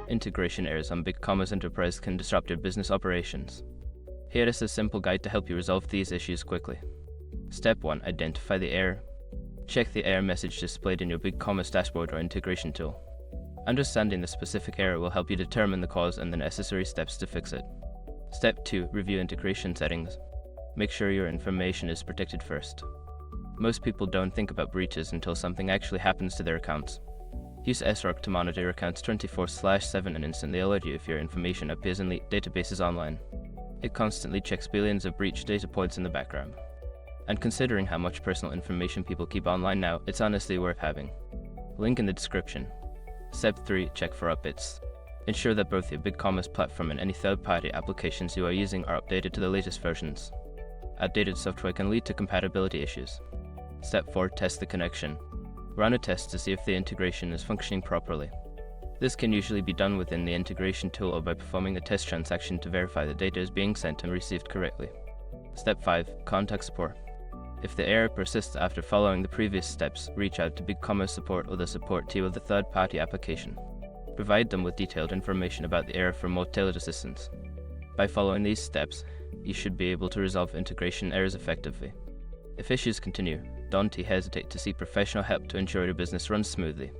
Integration errors on BigCommerce Enterprise can disrupt your business operations. Here is a simple guide to help you resolve these issues quickly. Step 1. Identify the error. Check the error message displayed in your BigCommerce dashboard or integration tool. Understanding the specific error will help you determine the cause and the necessary steps to fix it. Step 2. Review integration settings. Make sure your information is protected first. Most people don't think about breaches until something actually happens to their accounts. Use SROC to monitor your accounts 24/7 and instantly alert you if your information appears in leaked databases online. It constantly checks billions of breach data points in the background. And considering how much personal information people keep online now, it's honestly worth having. Link in the description. Step 3. Check for updates. Ensure that both your BigCommerce platform and any third-party applications you are using are updated to the latest versions. Outdated software can lead to compatibility issues. Step 4. Test the connection. Run a test to see if the integration is functioning properly. This can usually be done within the integration tool or by performing a test transaction to verify the data is being sent and received correctly. Step 5. Contact support. If the error persists after following the previous steps, reach out to BigCommerce support or the support team of the third-party application. Provide them with detailed information about the error for more tailored assistance. By following these steps, you should be able to resolve integration errors effectively. If issues continue, don't hesitate to seek professional help to ensure your business runs smoothly.